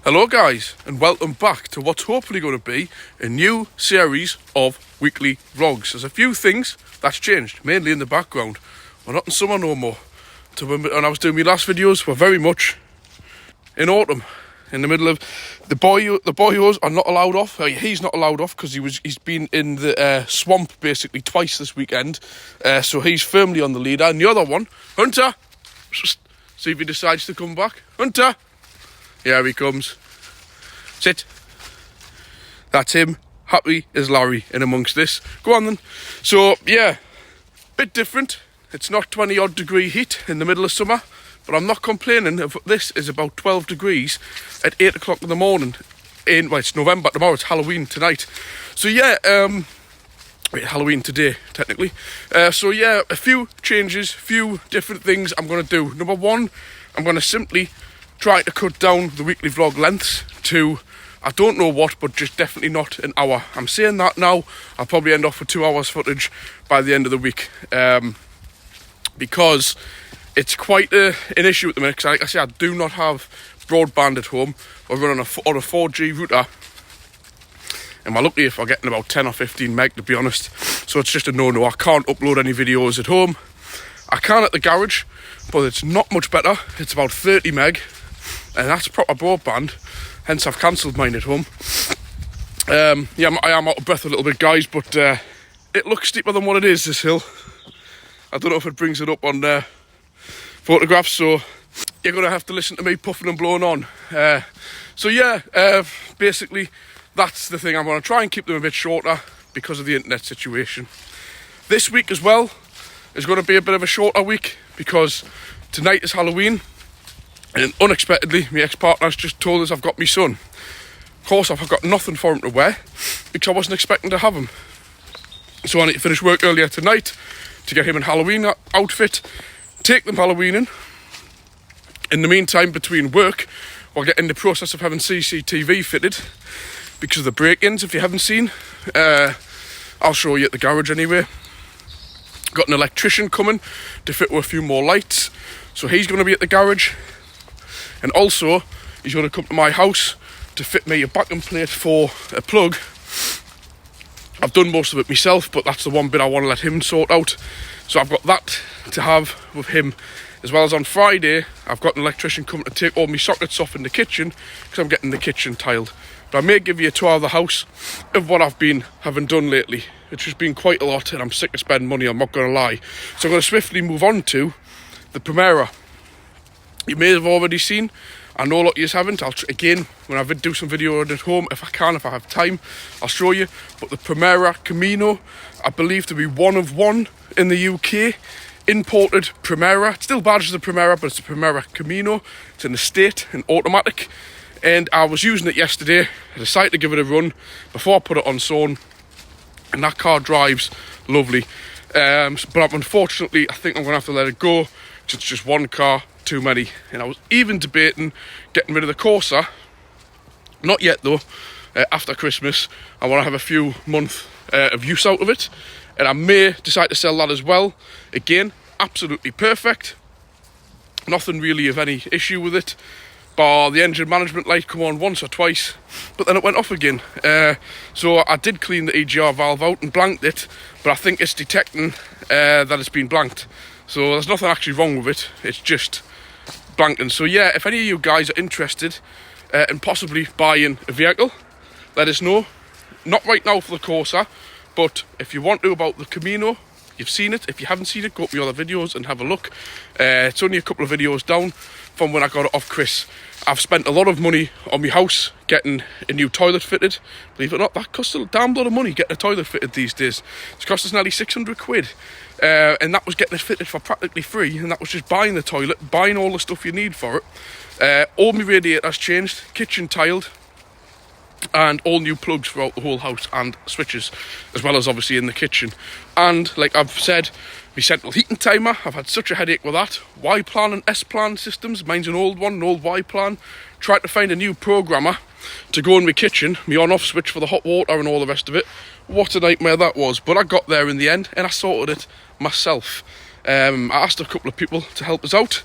Hello guys, and welcome back to what's hopefully going to be a new series of weekly vlogs. There's a few things that's changed, mainly in the background. We're not in summer no more. When I was doing my last videos, we're very much in autumn. In the middle of the boyos are not allowed off. He's not allowed off because he's been in the swamp basically twice this weekend. So he's firmly on the leader. And the other one, Hunter, see if he decides to come back. Hunter. Here he comes. Sit. That's him. Happy as Larry in amongst this. Go on then. So, yeah, bit different. It's not 20 odd degree heat in the middle of summer, but I'm not complaining. This is about 12 degrees at 8 o'clock in the morning. Well, it's November tomorrow, it's Halloween tonight. So, yeah, Halloween today, technically. So, yeah, a few changes, few different things I'm going to do. Number one, I'm going to simply try to cut down the weekly vlog lengths to, I don't know what, but just definitely not an hour. I'm saying that now. I'll probably end off with 2 hours footage by the end of the week, because it's quite an issue at the minute. Because like I say, I do not have broadband at home. I run on a 4G router, and we're lucky if I'm getting about 10 or 15 meg, to be honest. So it's just a no-no. I can't upload any videos at home. I can at the garage, but it's not much better. It's about 30 meg. And that's proper broadband, hence I've cancelled mine at home. Yeah, I am out of breath a little bit, guys, but it looks steeper than what it is, this hill. I don't know if it brings it up on photographs, so you're going to have to listen to me puffing and blowing on. So yeah, basically, that's the thing. I'm going to try and keep them a bit shorter because of the internet situation. This week as well is going to be a bit of a shorter week because tonight is Halloween. And unexpectedly, my ex-partner's just told us I've got my son. Of course, I've got nothing for him to wear because I wasn't expecting to have him. So I need to finish work earlier tonight to get him in Halloween outfit, take them Halloweening. In the meantime, between work, we'll get in the process of having CCTV fitted because of the break-ins, if you haven't seen. I'll show you at the garage anyway. Got an electrician coming to fit with a few more lights. So he's going to be at the garage. And also, he's going to come to my house to fit me a backing plate for a plug. I've done most of it myself, but that's the one bit I want to let him sort out. So I've got that to have with him. As well as on Friday, I've got an electrician coming to take all my sockets off in the kitchen because I'm getting the kitchen tiled. But I may give you a tour of the house of what I've been having done lately. It's just been quite a lot and I'm sick of spending money, I'm not going to lie. So I'm going to swiftly move on to the Primera. You may have already seen, I know a lot of you haven't. Again, when I do some video at home, if I have time, I'll show you. But the Primera Camino, I believe to be one of one in the UK. Imported Primera, it's still badged as a Primera, but it's a Primera Camino. It's an estate, an automatic. And I was using it yesterday. I decided to give it a run before I put it on zone. And that car drives lovely. But unfortunately, I think I'm going to have to let it go. It's just one car too many. And I was even debating getting rid of the Corsa. Not yet though. After Christmas, I want to have a few months of use out of it. And I may decide to sell that as well. Again, absolutely perfect. Nothing really of any issue with it. Bar the engine management light come on once or twice, but then it went off again. So I did clean the EGR valve out and blanked it, but I think it's detecting that it's been blanked. So there's nothing actually wrong with it, it's just blanking. So yeah, if any of you guys are interested in possibly buying a vehicle, let us know. Not right now for the Corsa, but if you want to about the Camino, you've seen it. If you haven't seen it, go up my other videos and have a look. It's only a couple of videos down from when I got it off Chris. I've spent a lot of money on my house getting a new toilet fitted. Believe it or not, that costs a damn lot of money getting a toilet fitted these days. It's cost us nearly 600 quid. And that was getting it fitted for practically free. And that was just buying the toilet, buying all the stuff you need for it. All my radiators changed, kitchen tiled, and all new plugs throughout the whole house and switches, as well as obviously in the kitchen. And like I've said, my central heating timer, I've had such a headache with that. Y-plan and S-plan systems, mine's an old one, an old Y-plan. Tried to find a new programmer to go in my kitchen, my on-off switch for the hot water and all the rest of it. What a nightmare that was, but I got there in the end and I sorted it myself. I asked a couple of people to help us out.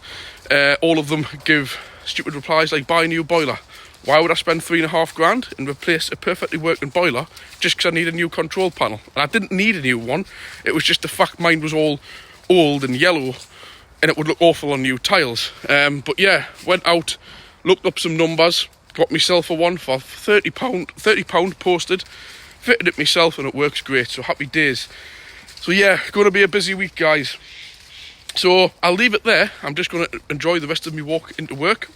All of them give stupid replies like, buy a new boiler. Why would I spend £3,500 and replace a perfectly working boiler just because I need a new control panel? And I didn't need a new one. It was just the fact mine was all old and yellow and it would look awful on new tiles. But yeah, went out, looked up some numbers, got myself a one for £30 posted, fitted it myself, and it works great, so happy days. So yeah, going to be a busy week, guys. So I'll leave it there. I'm just going to enjoy the rest of my walk into work,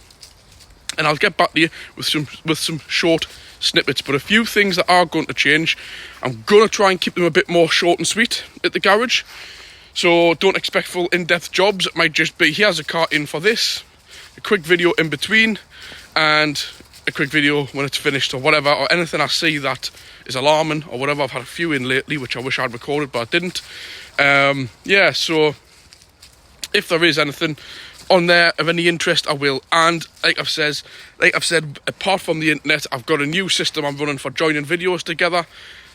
and I'll get back to you with some short snippets. But a few things that are going to change. I'm going to try and keep them a bit more short and sweet at the garage. So don't expect full in-depth jobs. It might just be, here's a car in for this, a quick video in between, and a quick video when it's finished, or whatever, or anything I see that is alarming or whatever. I've had a few in lately which I wish I'd recorded but I didn't. Yeah, so if there is anything on there of any interest, I will. And like I've said, apart from the internet, I've got a new system I'm running for joining videos together.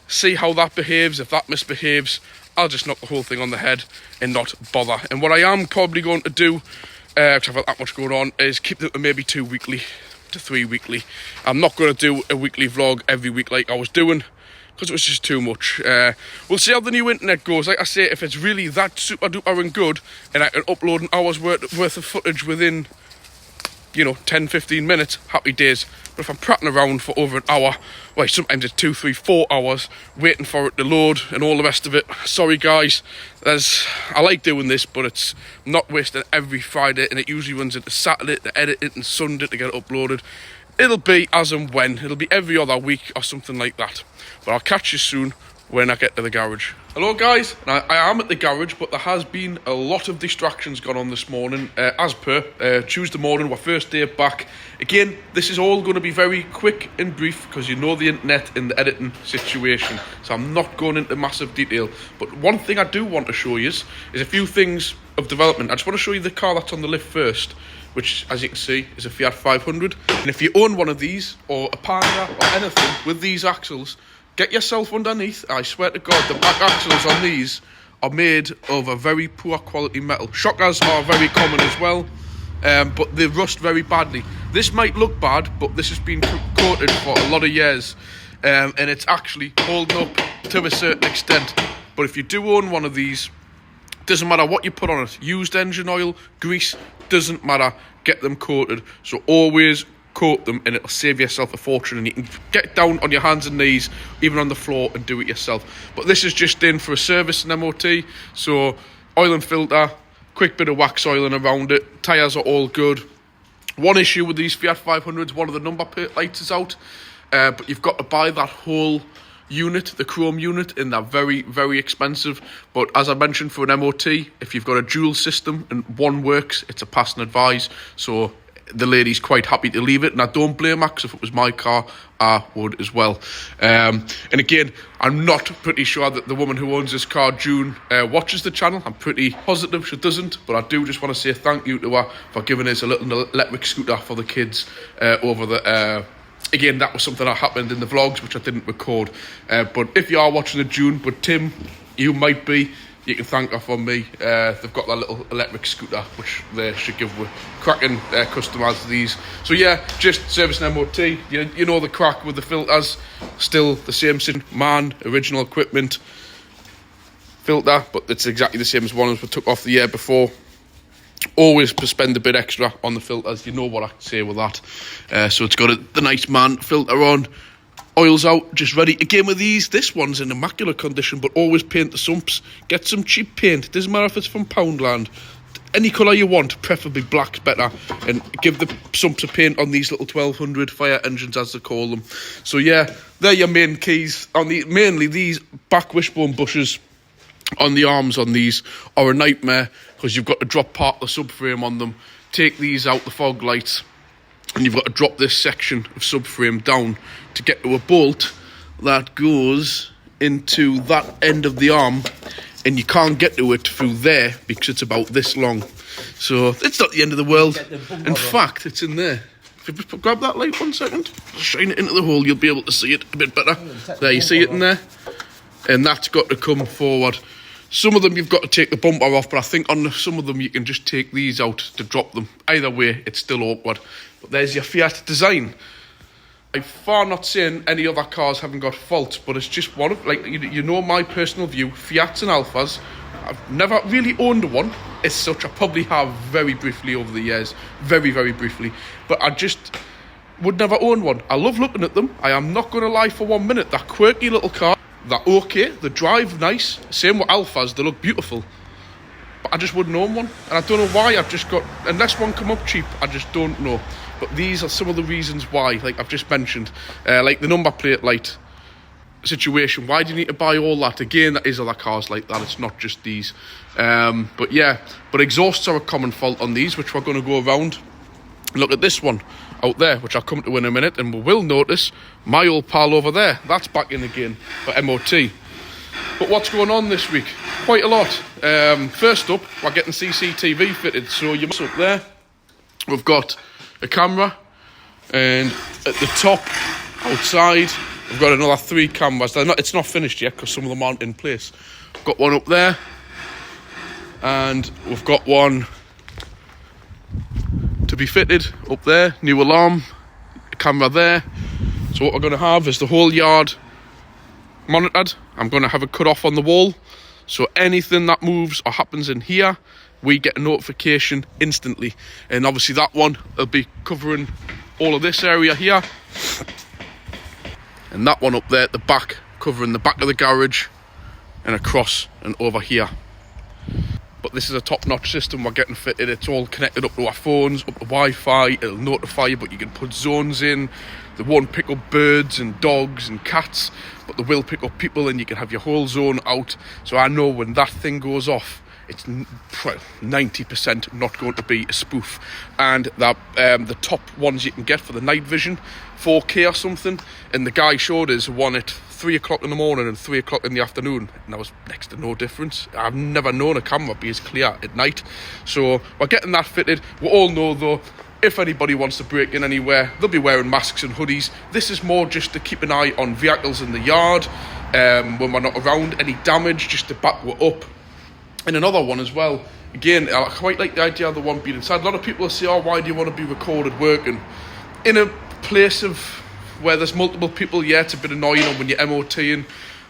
See how that behaves. If that misbehaves, I'll just knock the whole thing on the head and not bother. And what I am probably going to do, because I've got that much going on, is keep them to maybe 2 weekly to 3 weekly. I'm not going to do a weekly vlog every week like I was doing, because it was just too much. We'll see how the new internet goes. Like I say, if it's really that super duper and good and I can upload an hour's worth of footage within, 10-15 minutes, happy days. But if I'm prattling around for over an hour, well, sometimes it's 2, 3, 4 hours waiting for it to load and all the rest of it, sorry guys. I like doing this, but it's not wasting every Friday, and it usually runs into Saturday to edit it and Sunday to get it uploaded. It'll be as and when. It'll be every other week or something like that. But I'll catch you soon when I get to the garage. Hello guys, I am at the garage, but there has been a lot of distractions gone on this morning. As per Tuesday morning, our first day back. Again, this is all going to be very quick and brief because you know the internet and the editing situation, so I'm not going into massive detail. But one thing I do want to show you is a few things of development. I just want to show you the car that's on the lift first, which, as you can see, is a Fiat 500. And if you own one of these, or a Panda, or anything with these axles, get yourself underneath. I swear to God, the back axles on these are made of a very poor quality metal. Shockers are very common as well, but they rust very badly. This might look bad, but this has been coated for a lot of years, and it's actually holding up to a certain extent. But if you do own one of these, doesn't matter what you put on it, used engine oil, grease, doesn't matter, get them coated. So always coat them, and it'll save yourself a fortune, and you can get down on your hands and knees, even on the floor, and do it yourself. But this is just in for a service and MOT, so oil and filter, quick bit of wax oiling around it, tyres are all good. One issue with these Fiat 500s, one of the number plate lights is out, but you've got to buy that whole unit, the chrome unit, and they're very, very expensive. But as I mentioned, for an MOT, if you've got a dual system and one works, it's a pass and advise. So the lady's quite happy to leave it, and I don't blame her, because if it was my car, I would as well. And again, I'm not pretty sure that the woman who owns this car, June, watches the channel. I'm pretty positive she doesn't, but I do just want to say thank you to her for giving us a little electric scooter for the kids over the... Again, that was something that happened in the vlogs, which I didn't record. But if you are watching it, June, but Tim, you might be, you can thank her from me. They've got that little electric scooter, which they should give with cracking customers these. So yeah, just service and MOT. You know the crack with the filters. Still the same man, original equipment filter, but it's exactly the same as one as we took off the year before. Always spend a bit extra on the filters, you know what I can say with that. So it's got the nice man filter on, oil's out, just ready. Again with these, this one's in immaculate condition, but always paint the sumps. Get some cheap paint, it doesn't matter if it's from Poundland. Any colour you want, preferably black's better, and give the sumps a paint on these little 1200 fire engines, as they call them. So yeah, they're your main keys. Mainly these back wishbone bushes on the arms on these are a nightmare, because you've got to drop part of the subframe on them, take these out, the fog lights, and you've got to drop this section of subframe down to get to a bolt that goes into that end of the arm, and you can't get to it through there because it's about this long. So it's not the end of the world. In fact, it's in there. If you just grab that light 1 second, shine it into the hole, you'll be able to see it a bit better. There, you see it in there? And that's got to come forward. Some of them you've got to take the bumper off, but I think on some of them you can just take these out to drop them. Either way, it's still awkward. But there's your Fiat design. I'm far not saying any other cars haven't got faults, but it's just one of, like, you know my personal view, Fiats and Alphas, I've never really owned one as such. I probably have very briefly over the years, very, very briefly, but I just would never own one. I love looking at them. I am not going to lie for 1 minute. They're quirky little car. They're okay. They drive nice. Same with Alphas. They look beautiful. But I just wouldn't own one. And I don't know why. I've just got... Unless one come up cheap, I just don't know. But these are some of the reasons why, like I've just mentioned. Like the number plate light situation. Why do you need to buy all that? Again, that is other cars like that. It's not just these. But yeah. But exhausts are a common fault on these, which we're going to go around. Look at this one out there, which I'll come to in a minute, and we will notice my old pal over there. That's back in again for MOT. But what's going on this week? Quite a lot. First up, we're getting CCTV fitted. So you must up there. We've got a camera, and at the top, outside, we've got another 3 cameras. It's not finished yet because some of them aren't in place. We've got one up there, and we've got one to be fitted up there. New alarm, camera there. So what we're going to have is the whole yard monitored. I'm going to have it cut off on the wall, so anything that moves or happens in here, we get a notification instantly. And obviously that one will be covering all of this area here, and that one up there at the back, covering the back of the garage and across and over here. But this is a top-notch system we're getting fitted. It's all connected up to our phones, up to Wi-Fi. It'll notify you, but you can put zones in. They won't pick up birds and dogs and cats, but they will pick up people, and you can have your whole zone out. So I know when that thing goes off, it's 90% not going to be a spoof. And that the top ones you can get for the night vision, 4K or something, and the guy showed us one at 3 o'clock in the morning and 3 o'clock in the afternoon, and that was next to no difference. I've never known a camera be as clear at night. So we're getting that fitted. We all know though, if anybody wants to break in anywhere, they'll be wearing masks and hoodies. This is more just to keep an eye on vehicles in the yard when we're not around. Any damage, just to back you up. And another one as well, again, I quite like the idea of the one being inside. A lot of people say, oh, why do you want to be recorded working in a place of where there's multiple people? Yeah, it's a bit annoying when you're MOTing,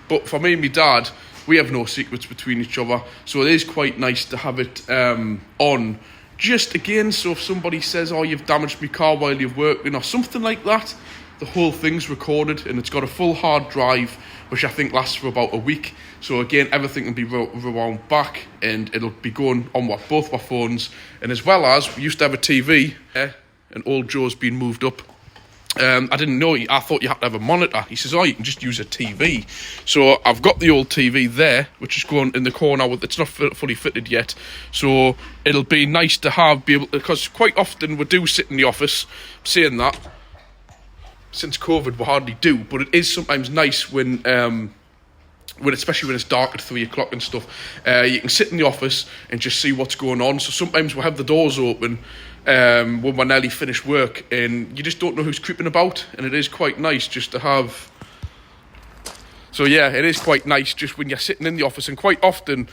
but for me and my dad, we have no secrets between each other, so it is quite nice to have it on, just again, so if somebody says, oh, you've damaged my car while you're working or something like that, the whole thing's recorded, and it's got a full hard drive, which I think lasts for about a week. So again, everything can be rewound back, and it'll be going on both our phones. And as well as, we used to have a TV, and old Joe's been moved up. I didn't know, I thought you had to have a monitor. He says, oh, you can just use a TV. So I've got the old TV there, which is going in the corner. It's not fully fitted yet. So it'll be nice to have, be able to, because quite often we do sit in the office, saying that, since COVID we hardly do, but it is sometimes nice when especially when it's dark at 3 o'clock and stuff, you can sit in the office and just see what's going on. So sometimes we'll have the doors open when we're nearly finished work, and you just don't know who's creeping about, and it is quite nice just to have. So yeah, it is quite nice just when you're sitting in the office, and quite often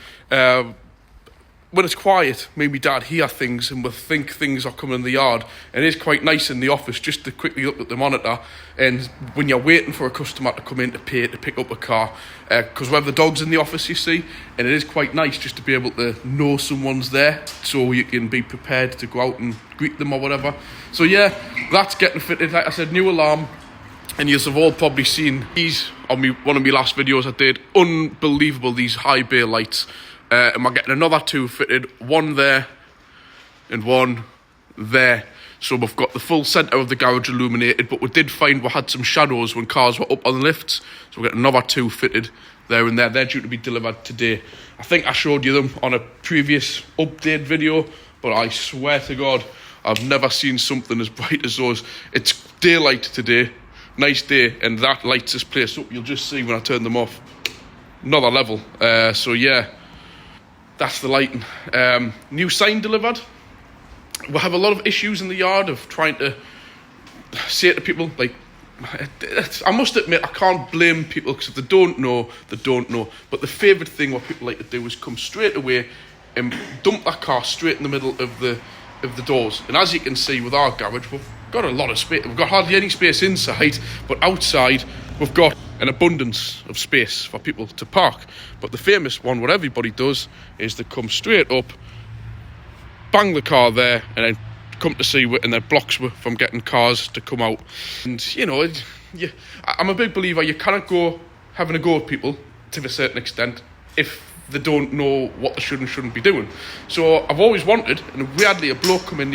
when it's quiet, maybe Dad hear things and will think things are coming in the yard. It is quite nice in the office just to quickly look at the monitor, and when you're waiting for a customer to come in to pay to pick up a car, because we have the dogs in the office, you see, and it is quite nice just to be able to know someone's there, so you can be prepared to go out and greet them or whatever. So yeah, that's getting fitted. Like I said, new alarm, and you have all probably seen these on one of my last videos I did. Unbelievable, these high bay lights. And we're getting another 2 fitted, one there and one there. So we've got the full centre of the garage illuminated, but we did find we had some shadows when cars were up on the lifts. So we've got another 2 fitted there and there. They're due to be delivered today. I think I showed you them on a previous update video, but I swear to God, I've never seen something as bright as those. It's daylight today, nice day, and that lights this place up. You'll just see when I turn them off. Another level. So yeah. That's the lighting. New sign delivered. We have a lot of issues in the yard of trying to say to people, like, I must admit, I can't blame people, because if they don't know, they don't know. But the favourite thing what people like to do is come straight away and dump that car straight in the middle of the doors. And as you can see with our garage, got a lot of space. We've got hardly any space inside, but outside we've got an abundance of space for people to park. But the famous one, what everybody does, is they come straight up, bang the car there, and then come to see and then blocks from getting cars to come out. And you know, I'm a big believer you cannot go having a go at people to a certain extent if they don't know what they should and shouldn't be doing. So I've always wanted, and we had a bloke come in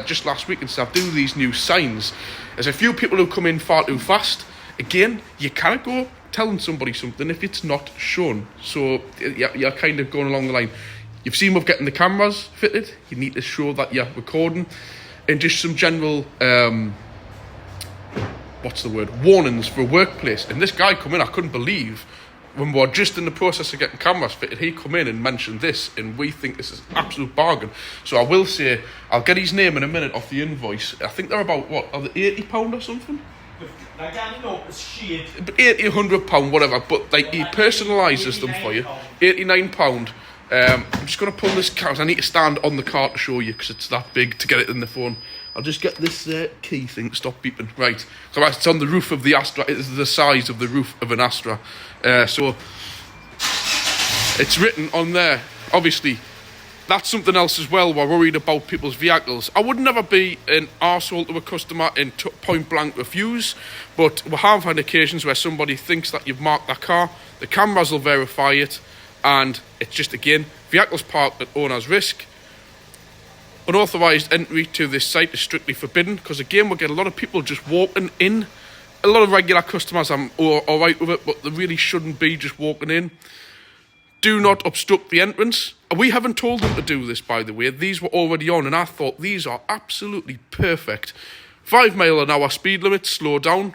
just last week and said, do these new signs. There's a few people who come in far too fast. Again, you can't go telling somebody something if it's not shown. So you're kind of going along the line. You've seen we're getting the cameras fitted. You need to show that you're recording. And just some general, warnings for a workplace. And this guy come in, I couldn't believe, when we were just in the process of getting cameras fitted, he come in and mentioned this, and we think this is an absolute bargain. So I will say, I'll get his name in a minute off the invoice. I think they're about, are they £80 or something? I don't know, it's shit. £80, £100, whatever, but like he personalises them for you. £89. I'm just going to pull this car. I need to stand on the car to show you because it's that big to get it in the phone. I'll just get this key thing to stop beeping. Right, so it's on the roof of the Astra. It's the size of the roof of an Astra. So it's written on there. Obviously, that's something else as well. We're worried about people's vehicles. I would never be an arsehole to a customer and point blank refuse, but we have had occasions where somebody thinks that you've marked their car. The cameras will verify it. And it's just, again, vehicles parked at owner's risk. Unauthorised entry to this site is strictly forbidden because, again, we get a lot of people just walking in. A lot of regular customers, I'm all right with it, but they really shouldn't be just walking in. Do not obstruct the entrance. We haven't told them to do this, by the way. These were already on, and I thought these are absolutely perfect. 5 mile an hour speed limit, slow down.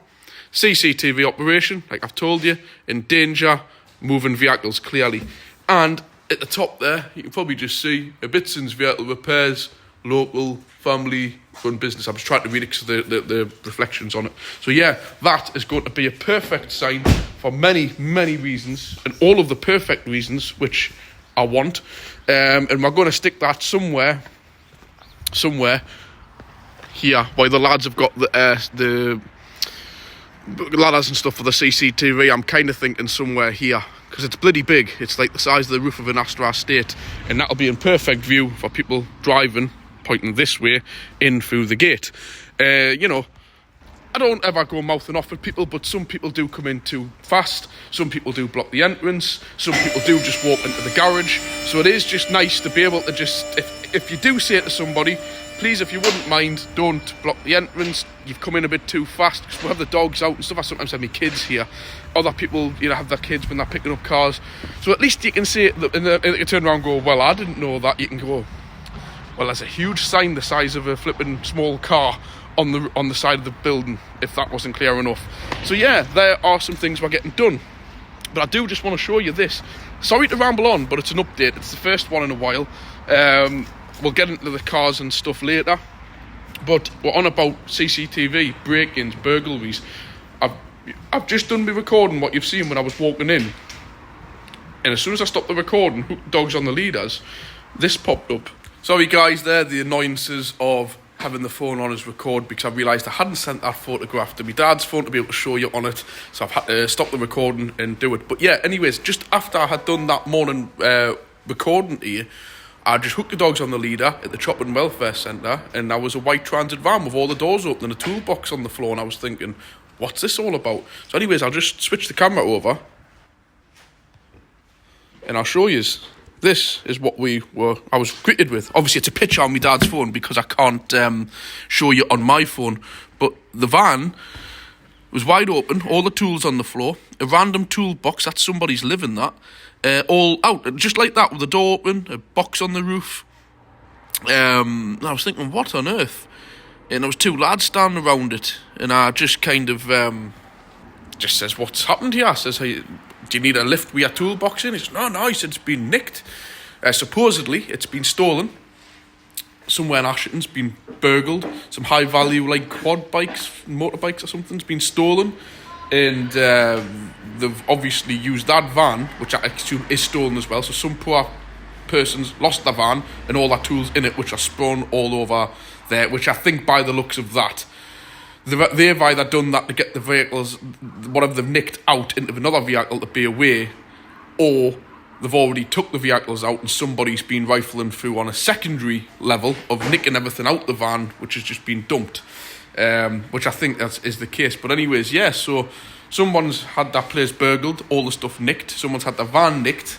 CCTV operation, like I've told you, in danger. Moving vehicles clearly. And at the top there, you can probably just see Ibitson's vehicle repairs, local, family run business. I'm just trying to read it because the reflections on it. So yeah, that is going to be a perfect sign for many, many reasons, and all of the perfect reasons which I want. And we're going to stick that somewhere here, while the lads have got the ladders and stuff for the CCTV. I'm kind of thinking somewhere here because it's bloody big. It's like the size of the roof of an Astra estate, and that'll be in perfect view for people driving, pointing this way in through the gate. You know, I don't ever go mouthing off at people, but some people do come in too fast. Some people do block the entrance. Some people do just walk into the garage. So it is just nice to be able to just, if you do say to somebody, please, if you wouldn't mind, don't block the entrance. You've come in a bit too fast. Because we have the dogs out and stuff. I sometimes have my kids here. Other people, have their kids when they're picking up cars. So at least you can say, and they can turn around and go, well, I didn't know that. You can go, well, there's a huge sign the size of a flipping small car on the side of the building, if that wasn't clear enough. So yeah, there are some things we're getting done. But I do just want to show you this. Sorry to ramble on, but it's an update. It's the first one in a while. We'll get into the cars and stuff later, but we're on about CCTV, break-ins, burglaries. I've just done my recording, what you've seen when I was walking in, and as soon as I stopped the recording, hooked dogs on the leaders, this popped up. Sorry guys, they're the annoyances of having the phone on as record, because I realised I hadn't sent that photograph to my dad's phone to be able to show you on it, so I've had to stop the recording and do it. But yeah, anyways, just after I had done that morning recording to you, I just hooked the dogs on the leader at the Chop and Welfare Centre, and there was a white transit van with all the doors open and a toolbox on the floor, and I was thinking, what's this all about? So anyways, I'll just switch the camera over and I'll show you. This is what I was greeted with. Obviously, it's a picture on my dad's phone because I can't show you on my phone, but the van was wide open, all the tools on the floor, a random toolbox, that's somebody's living that, all out, just like that, with the door open, a box on the roof. I was thinking, what on earth? And there was 2 lads standing around it, and I just kind of just says, what's happened here? I says, hey, do you need a lift with your toolbox in? He says, no, he said, it's been nicked. Supposedly, it's been stolen. Somewhere in Ashton's been burgled. Some high value, like quad bikes, motorbikes or something's been stolen. And they've obviously used that van, which I assume is stolen as well. So some poor person's lost the van and all their tools in it, which are sprung all over there, which I think by the looks of that they've either done that to get the vehicles, whatever they've nicked, out into another vehicle to be away, or they've already took the vehicles out and somebody's been rifling through on a secondary level of nicking everything out the van, which has just been dumped, which I think is the case. But anyways, yeah, so someone's had that place burgled, all the stuff nicked, someone's had the van nicked,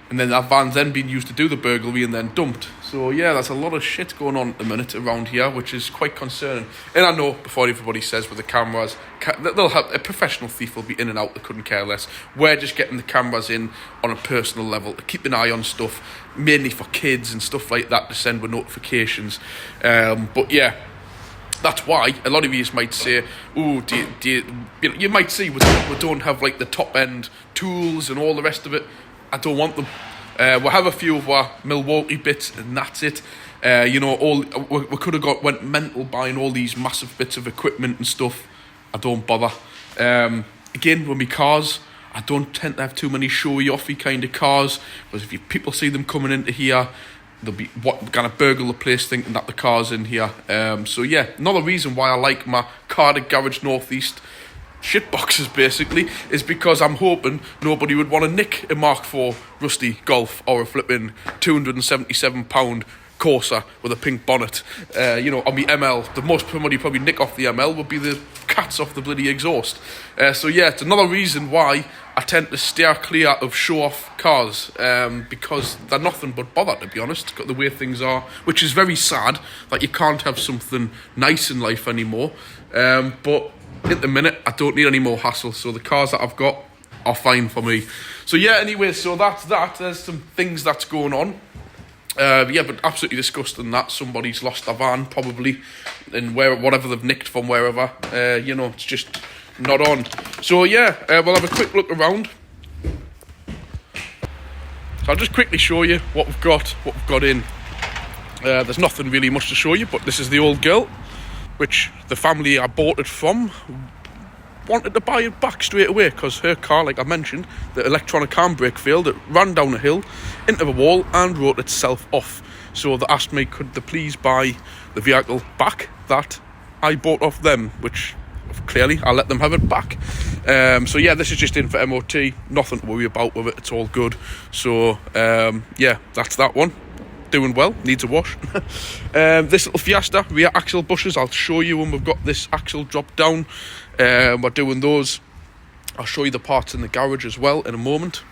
and then that van's then been used to do the burglary and then dumped. So yeah, there's a lot of shit going on at the minute around here, which is quite concerning. And I know, before everybody says with the cameras, they'll have a professional thief will be in and out, they couldn't care less. We're just getting the cameras in on a personal level to keep an eye on stuff, mainly for kids and stuff like that, to send with notifications. But yeah, that's why a lot of you might say, "Oh, you might see we don't have like the top end tools and all the rest of it." I don't want them. We'll have a few of our Milwaukee bits, and that's it. We could have went mental buying all these massive bits of equipment and stuff. I don't bother. Again, with my cars, I don't tend to have too many showy-offy kind of cars, because if people see them coming into here, they'll be gonna burgle the place thinking that the car's in here. So yeah, another reason why I like my Cardiff Garage Northeast shit boxes basically is because I'm hoping nobody would want to nick a Mark IV Rusty Golf or a flipping £277 Corsa with a pink bonnet. On the ML, the most somebody probably nick off the ML would be the cats off the bloody exhaust. So yeah, it's another reason why I tend to steer clear of show-off cars, because they're nothing but bother, to be honest, the way things are, which is very sad that you can't have something nice in life anymore. But at the minute, I don't need any more hassle, so the cars that I've got are fine for me. So yeah, anyway, so that's that. There's some things that's going on. Yeah, but absolutely disgusting that somebody's lost a van, probably, and whatever they've nicked from wherever. It's just not on. So yeah, we'll have a quick look around. So I'll just quickly show you what we've got in. There's nothing really much to show you, but this is the old girl, which the family I bought it from wanted to buy it back straight away, because her car, like I mentioned, the electronic handbrake failed. It ran down a hill into a wall and wrote itself off. So they asked me, could they please buy the vehicle back that I bought off them, which clearly I let them have it back. So yeah, this is just in for MOT, nothing to worry about with it, it's all good. So yeah, that's that one. Doing well, needs a wash. This little Fiesta rear axle bushes, I'll show you when we've got this axle dropped down. We're doing those. I'll show you the parts in the garage as well in a moment.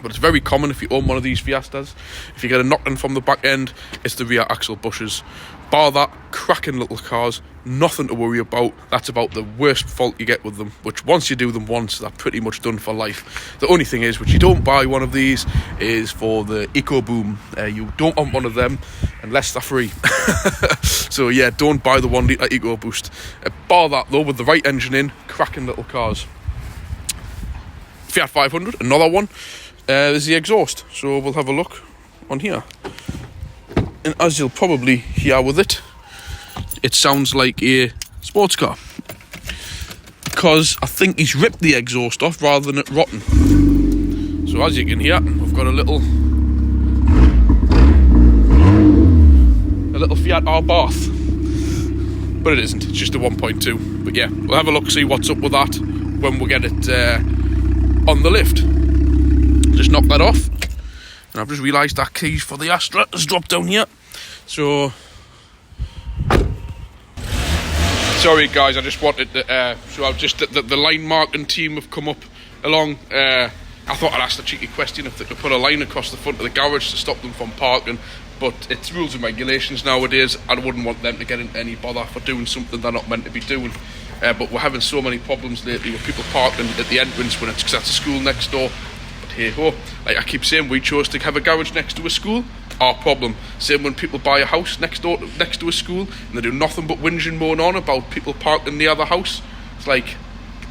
But it's very common if you own one of these Fiestas, if you get a knock-in from the back end, it's the rear axle bushes. Bar that, cracking little cars, nothing to worry about. That's about the worst fault you get with them, which once you do them once, they're pretty much done for life. The only thing is, which you don't buy one of these, is for the EcoBoom. You don't want one of them unless they're free. So yeah, don't buy the 1 litre EcoBoost. Bar that though, with the right engine in, cracking little cars. Fiat 500, another one. There's the exhaust, so we'll have a look on here. And as you'll probably hear with it, it sounds like a sports car, because I think he's ripped the exhaust off rather than it rotten. So as you can hear, we've got a little Fiat Abarth, but it isn't, it's just a 1.2. But yeah, we'll have a look, see what's up with that when we get it on the lift. Just knock that off. And I've just realised that keys for the Astra has dropped down here. So sorry guys, I just wanted to so I've just the line marking team have come up along. I thought I'd ask the cheeky question if they could put a line across the front of the garage to stop them from parking, but it's rules and regulations nowadays. I wouldn't want them to get into any bother for doing something they're not meant to be doing. But we're having so many problems lately with people parking at the entrance when it's, 'cause that's a school next door. Hey ho, like I keep saying, we chose to have a garage next to a school, our problem. Same when people buy a house next to a school and they do nothing but whinging and moan on about people parking near the house. It's like,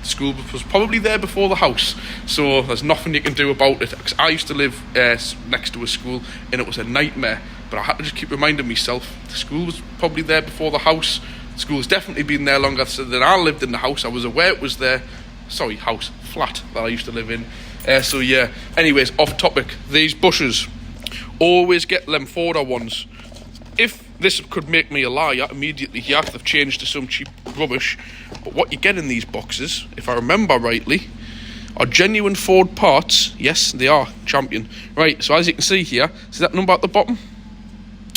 the school was probably there before the house, so there's nothing you can do about it. I used to live next to a school and it was a nightmare, but I had to just keep reminding myself, the school was probably there before the house. The school has definitely been there longer than I lived in the house. I was aware it was there. Sorry, flat that I used to live in. So yeah, anyways, off topic, these bushes, always get them Forder ones. If this could make me a liar immediately here. They've changed to some cheap rubbish. But what you get in these boxes, if I remember rightly, are genuine Ford parts. Yes, they are, champion. Right, so as you can see here, see that number at the bottom?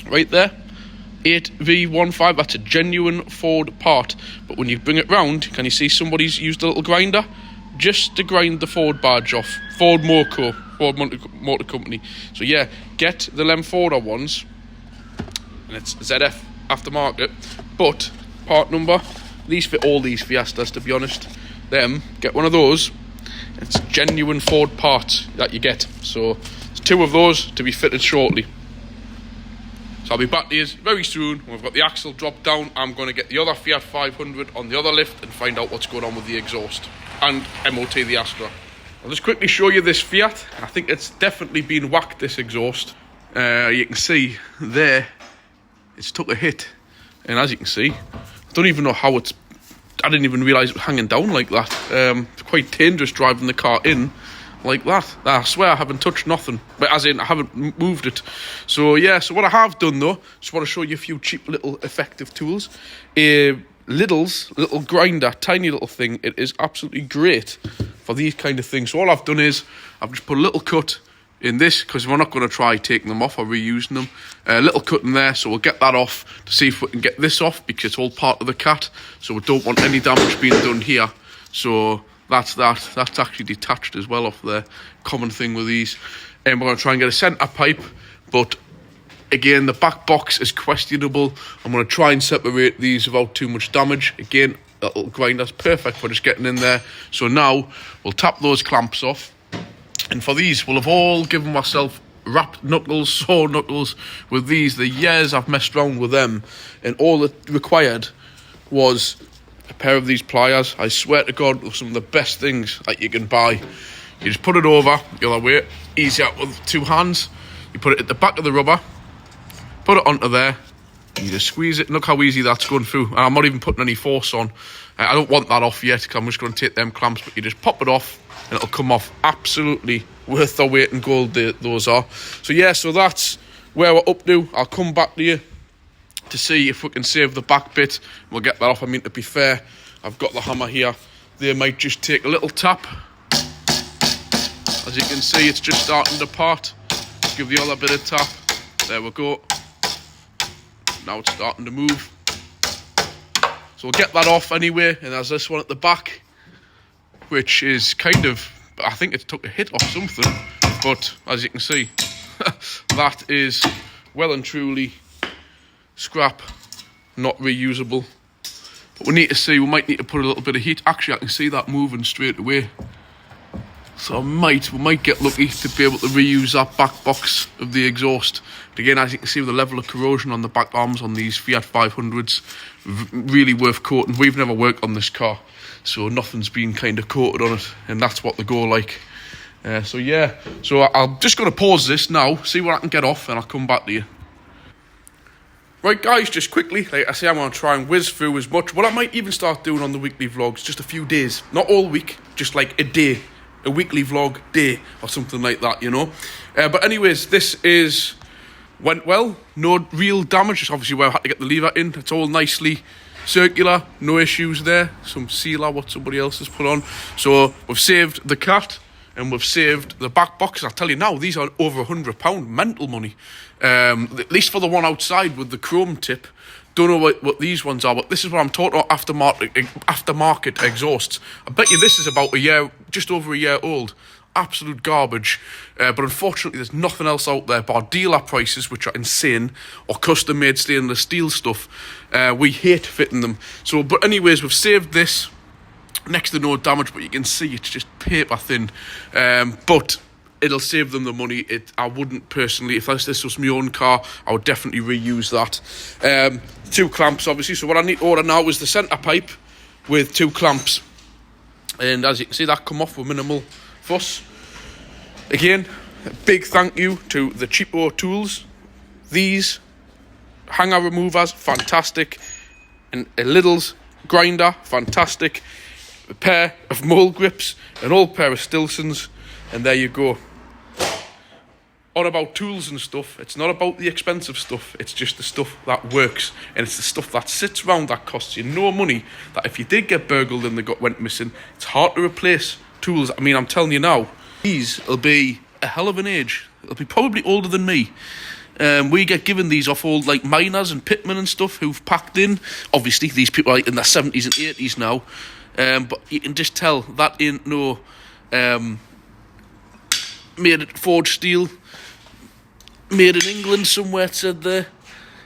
Right there? 8V15, that's a genuine Ford part. But when you bring it round, can you see somebody's used a little grinder? Just to grind the Ford badge off. Ford Motor Company. So yeah, get the Lem Forder ones. And it's ZF aftermarket. But, part number, these fit all these Fiestas, to be honest. Get one of those. It's genuine Ford parts that you get. So, there's 2 of those to be fitted shortly. So I'll be back to you very soon. When we've got the axle dropped down, I'm going to get the other Fiat 500 on the other lift and find out what's going on with the exhaust. And MOT the Astra. I'll just quickly show you this Fiat. I think it's definitely been whacked, this exhaust. You can see there, it's took a hit. And as you can see, I don't even know how it's... I didn't even realise it was hanging down like that. It's quite dangerous driving the car in like that. I swear I haven't touched nothing, but as in I haven't moved it. So yeah, so what I have done though, just want to show you a few cheap little effective tools. Lidl's little grinder, tiny little thing. It is absolutely great for these kind of things. So all I've done is I've just put a little cut in this, because we're not going to try taking them off or reusing them. A little cut in there, so we'll get that off to see if we can get this off, because it's all part of the cat, so we don't want any damage being done here. So that's actually detached as well off there. Common thing with these. And we're going to try and get a centre pipe, but again, the back box is questionable. I'm going to try and separate these without too much damage. Again, that little grinder's perfect for just getting in there. So now we'll tap those clamps off. And for these, we'll have all given myself wrapped knuckles, sore knuckles with these. The years I've messed around with them, and all it required was a pair of these pliers. I swear to God, they're some of the best things that you can buy. You just put it over the other way, easier with 2 hands. You put it at the back of the rubber, put it onto there, you just squeeze it. Look how easy that's going through. And I'm not even putting any force on. I don't want that off yet, because I'm just going to take them clamps, but you just pop it off and it'll come off. Absolutely worth their weight in gold, those are. So yeah, so that's where we're up to. I'll come back to you to see if we can save the back bit. We'll get that off. I mean, to be fair, I've got the hammer here. They might just take a little tap. As you can see, it's just starting to part. Give the other bit of tap. There we go. Now it's starting to move. So we'll get that off anyway. And there's this one at the back, which is kind of, I think it took a hit off something. But as you can see, that is well and truly scrap, not reusable. But we need to see, we might need to put a little bit of heat. Actually, I can see that moving straight away. So we might get lucky to be able to reuse that back box of the exhaust. But again, as you can see, the level of corrosion on the back arms on these Fiat 500s, really worth coating. We've never worked on this car, so nothing's been kind of coated on it, and that's what they go like. So yeah, so I'm just going to pause this now, see what I can get off, and I'll come back to you. Right guys, just quickly, like I say, I'm going to try and whiz through as much. What I might even start doing on the weekly vlogs, just a few days, not all week, just like a day. A weekly vlog day or something like that, you know. But anyways, this went well. No real damage. Just obviously where I had to get the lever in. It's all nicely circular. No issues there. Some sealer what somebody else has put on. So we've saved the cat and we've saved the back box. I'll tell you now, these are over £100. Mental money. At least for the one outside with the chrome tip. Don't know what these ones are, but this is what I'm talking about, aftermarket exhausts. I bet you this is about a year, just over a year old. Absolute garbage. But unfortunately, there's nothing else out there but our dealer prices, which are insane, or custom-made stainless steel stuff. We hate fitting them. So, but anyways, we've saved this. Next to no damage, but you can see it's just paper thin. But it'll save them the money. I wouldn't personally, if this was my own car, I would definitely reuse that. 2 clamps, obviously. So what I need to order now is the centre pipe with 2 clamps. And as you can see, that come off with minimal fuss. Again, a big thank you to the Cheapo tools. These hanger removers, fantastic. And a Lidl's grinder, fantastic. A pair of mole grips, an old pair of Stilsons, and there you go. on about tools and stuff, it's not about the expensive stuff, it's just the stuff that works, and it's the stuff that sits around that costs you no money, that if you did get burgled and went missing, it's hard to replace tools. I mean, I'm telling you now, these will be a hell of an age. They'll be probably older than me. We get given these off old like miners and pitmen and stuff who've packed in. Obviously, these people are like in their 70s and 80s now, but you can just tell that ain't no made at forged steel, made in England somewhere, it said there.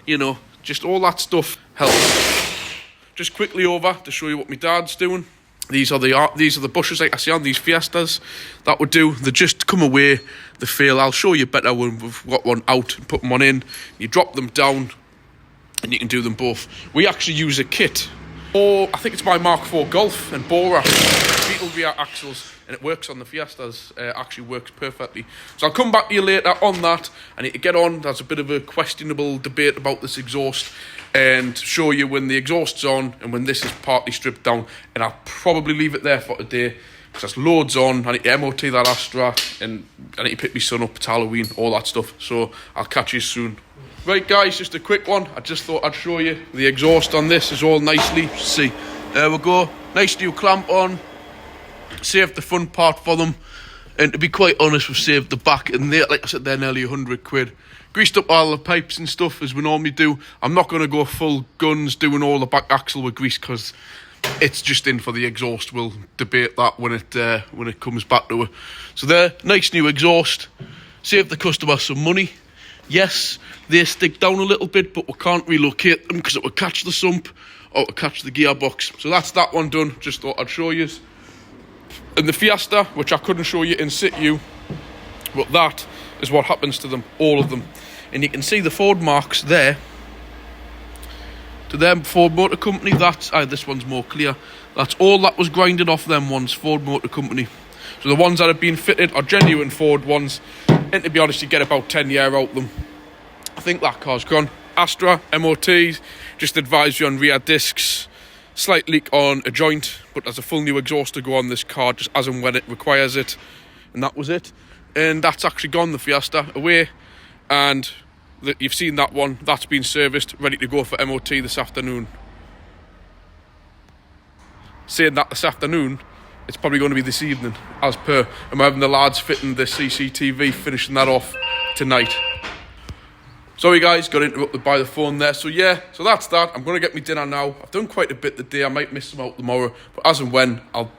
You know, just all that stuff helps. Just quickly over to show you what my dad's doing. These are the bushes like I see on these Fiestas. That would do. They just come away, they fail. I'll show you better when we've got one out and put one in. You drop them down and you can do them both. We actually use a kit. Or I think it's my Mark IV Golf and Bora beetle rear axles, and it works on the Fiestas. Actually works perfectly. So I'll come back to you later on that. I need to get on. There's a bit of a questionable debate about this exhaust, and show you when the exhaust's on and when this is partly stripped down. And I'll probably leave it there for today because there's loads on. I need to MOT that Astra, and I need to pick my son up. It's Halloween, all that stuff. So I'll catch you soon. Right guys, just a quick one. I just thought I'd show you the exhaust on this is all nicely. See, there we go. Nice new clamp on. Saved the front part for them, and to be quite honest, we've saved the back, and they, like I said, they're nearly 100 quid. Greased up all the pipes and stuff as we normally do. I'm not going to go full guns doing all the back axle with grease because it's just in for the exhaust. We'll debate that when it comes back to it. So there, nice new exhaust. Save the customer some money. Yes, they stick down a little bit, but we can't relocate them because it will catch the sump or it will catch the gearbox. So that's that one done. Just thought I'd show you. And the Fiesta, which I couldn't show you in situ, but that is what happens to them, all of them. And you can see the Ford marks there. To them, Ford Motor Company, that's, this one's more clear. That's all that was grinded off them ones, Ford Motor Company. So the ones that have been fitted are genuine Ford ones. And to be honest, you get about 10 years out of them. I think that car's gone. Astra, MOT, just advise you on rear discs. Slight leak on a joint, but there's a full new exhaust to go on this car just as and when it requires it. And that was it. And that's actually gone, the Fiesta, away. And you've seen that one. That's been serviced, ready to go for MOT this afternoon. Saying that this afternoon, it's probably going to be this evening, as per. And we're having the lads fitting the CCTV, finishing that off tonight. Sorry guys, got interrupted by the phone there. So yeah, so that's that. I'm going to get me dinner now. I've done quite a bit today. I might miss some out tomorrow. But as and when, I'll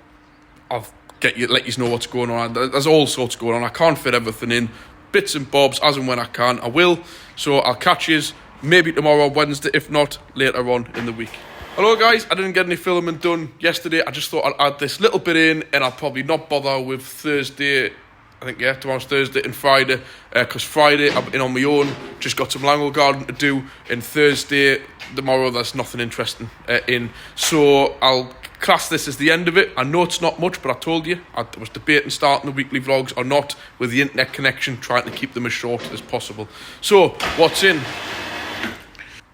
let you know what's going on. There's all sorts going on. I can't fit everything in. Bits and bobs, as and when I can, I will. So I'll catch yous maybe tomorrow, Wednesday, if not later on in the week. Hello guys, I didn't get any filming done yesterday. I just thought I'd add this little bit in, and I'll probably not bother with Thursday. I think, yeah, tomorrow's Thursday and Friday, because Friday I'm in on my own, just got some Langle Garden to do, and Thursday, tomorrow, there's nothing interesting in. So I'll class this as the end of it. I know it's not much, but I told you, I was debating starting the weekly vlogs or not with the internet connection, trying to keep them as short as possible. So, what's in?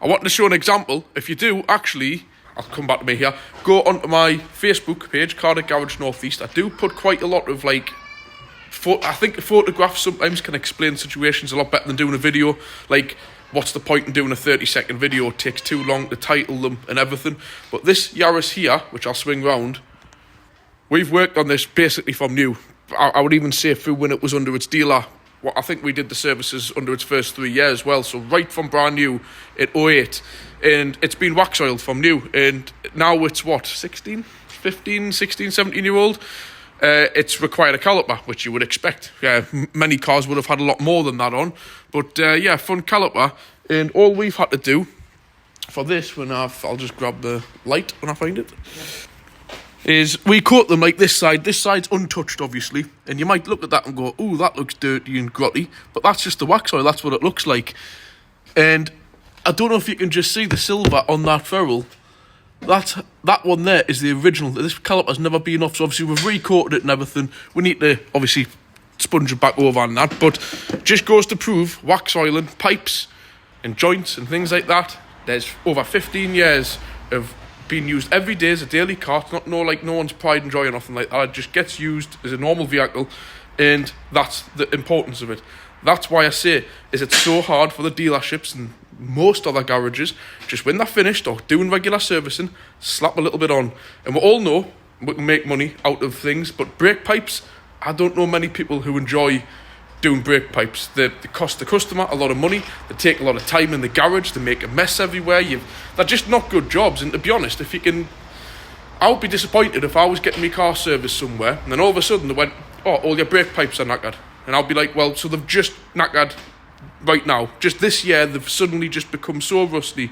I want to show an example. If you do, actually, I'll come back to me here, go onto my Facebook page, Cardiff Garage Northeast. I do put quite a lot of, like, I think photographs sometimes can explain situations a lot better than doing a video. Like, what's the point in doing a 30-second video? It takes too long to title them and everything. But this Yaris here, which I'll swing round, we've worked on this basically from new. I would even say through when it was under its dealer. Well, I think we did the services under its first 3 years as well. So right from brand new at 08. And it's been wax oiled from new. And now it's what, 16, 15, 16, 17-year-old? It's required a caliper, which you would expect. Many cars would have had a lot more than that on. But yeah, front caliper. And all we've had to do for this, I'll just grab the light when I find it, is we coat them like this side. This side's untouched, obviously. And you might look at that and go, ooh, that looks dirty and grotty. But that's just the wax oil. That's what it looks like. And I don't know if you can just see the silver on that ferrule. That one there is the original. This caliper's never been off, so obviously we've recoated it and everything. We need to obviously sponge it back over on that, but just goes to prove wax oiling pipes and joints and things like that. There's over 15 years of being used every day as a daily car. It's not no one's pride and joy or nothing like that. It just gets used as a normal vehicle, and that's the importance of it. That's why I say, is it so hard for the dealerships and most other garages, just when they're finished or doing regular servicing, slap a little bit on. And we all know we can make money out of things, but brake pipes, I don't know many people who enjoy doing brake pipes. They cost the customer a lot of money, they take a lot of time in the garage, they make a mess everywhere. They're just not good jobs. And to be honest, I would be disappointed if I was getting my car serviced somewhere and then all of a sudden they went, oh, all your brake pipes are knackered. And I'll be like, well, so they've just knackered right now. Just this year, they've suddenly just become so rusty.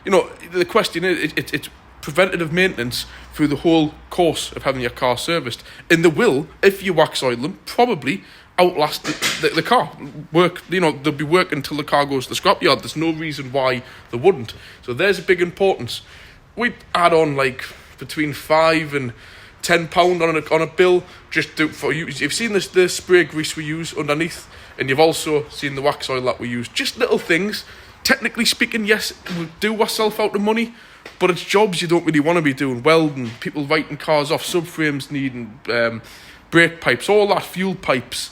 You know, the question is, it's preventative maintenance through the whole course of having your car serviced. And they will, if you wax oil them, probably outlast the car. Work, you know, they'll be working until the car goes to the scrapyard. There's no reason why they wouldn't. So there's a big importance. We'd add on like between £5 and £10 on a bill just for you. You've seen the spray grease we use underneath, and you've also seen the wax oil that we use. Just little things. Technically speaking, yes, we'll do ourselves out of money, but it's jobs you don't really want to be doing. Welding, people writing cars off, subframes needing brake pipes, all that, fuel pipes,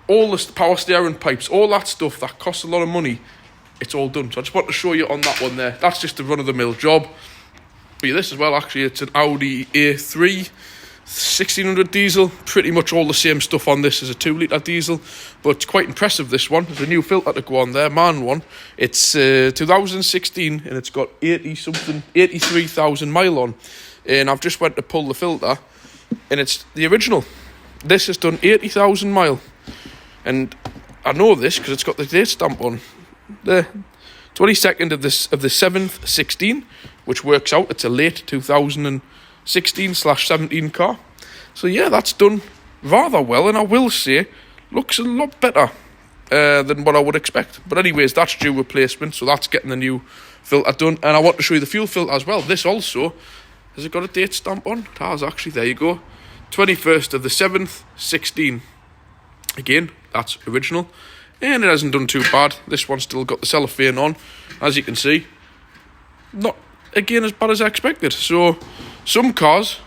all the power steering pipes, all that stuff that costs a lot of money. It's all done. So I just want to show you on that one there. That's just a run-of-the-mill job. But yeah, this as well, actually, it's an Audi A3 1600 diesel. Pretty much all the same stuff on this as a 2 litre diesel, but it's quite impressive, this one. There's a new filter to go on there, man one. It's 2016 and it's got 83,000 mile on. And I've just went to pull the filter and it's the original. This has done 80,000 mile. And I know this because it's got the date stamp on there. 22nd of the 7th 16, which works out it's a late 2016/17 car. So yeah, that's done rather well, and I will say looks a lot better than what I would expect. But anyways, that's due replacement, so that's getting the new filter done. And I want to show you the fuel filter as well. This also, has it got a date stamp on? It has, actually. There you go. 21st of the 7th 16. Again, that's original. And it hasn't done too bad. This one's still got the cellophane on, as you can see. Not, again, as bad as I expected. So, some cars,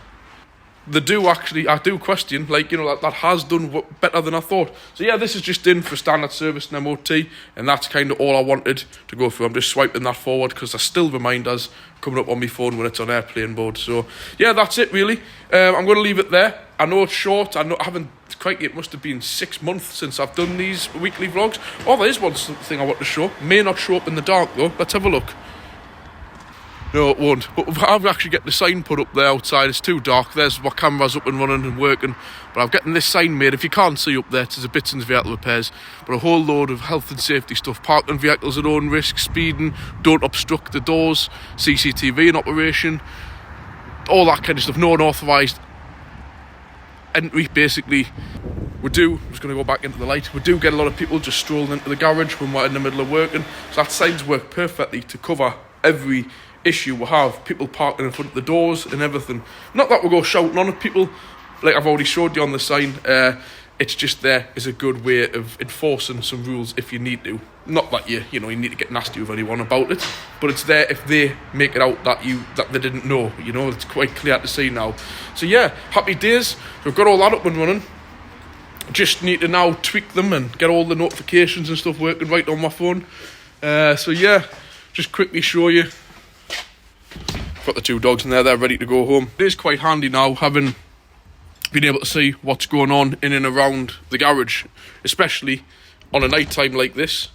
I do question, like, you know, that has done better than I thought. So yeah, this is just in for standard service and MOT, and that's kind of all I wanted to go through. I'm just swiping that forward because there's still reminders coming up on my phone when it's on airplane mode. So yeah, that's it really. I'm going to leave it there. I know it's short. I haven't quite. It must have been 6 months since I've done these weekly vlogs. Oh, there is one thing I want to show. May not show up in the dark though. Let's have a look. No, it won't. But I'm actually getting the sign put up there outside. It's too dark. There's my camera's up and running and working. But I'm getting this sign made. If you can't see up there, it's a Bitson's vehicle repairs. But a whole load of health and safety stuff. Parking vehicles at own risk, speeding, don't obstruct the doors, CCTV in operation, all that kind of stuff. No unauthorised entry, basically. I'm just going to go back into the light. We do get a lot of people just strolling into the garage when we're in the middle of working. So that signs work perfectly to cover every issue we have. People parking in front of the doors and everything. Not that we go shouting on at people, like I've already showed you on the sign. It's just there is a good way of enforcing some rules if you need to. Not that you need to get nasty with anyone about it, but it's there if they make it out that they didn't know. You know, it's quite clear to see now. So yeah, happy days. We've got all that up and running. Just need to now tweak them and get all the notifications and stuff working right on my phone. So yeah, just quickly show you. Got the two dogs in there, they're ready to go home. It is quite handy now having been able to see what's going on in and around the garage, especially on a night time like this,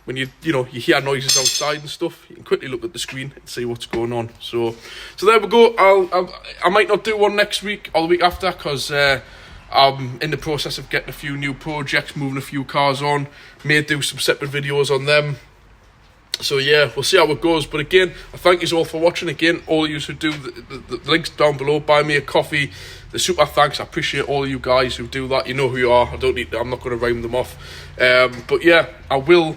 when you hear noises outside and stuff. You can quickly look at the screen and see what's going on. So there we go. I might not do one next week or the week after because I'm in the process of getting a few new projects, moving a few cars on. May do some separate videos on them. So yeah, we'll see how it goes. But again, I thank you all for watching. Again, all of you who do the links down below, buy me a coffee, the super thanks. I appreciate all of you guys who do that. You know who you are. I'm not going to rhyme them off. But yeah, I will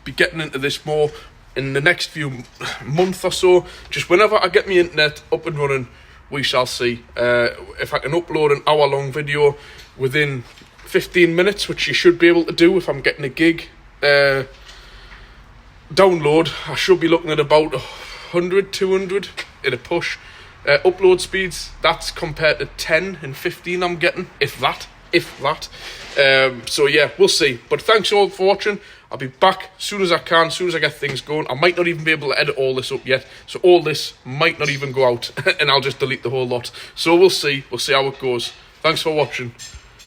be getting into this more in the next few months or so. Just whenever I get my internet up and running, we shall see. If I can upload an hour-long video within 15 minutes, which you should be able to do if I'm getting a gig. Download, I should be looking at about 100, 200 in a push. Upload speeds, that's compared to 10 and 15 I'm getting, if that. if that. So yeah, we'll see. But thanks all for watching. I'll be back as soon as I can, as soon as I get things going. I might not even be able to edit all this up yet, so all this might not even go out, and I'll just delete the whole lot. So we'll see how it goes. Thanks for watching.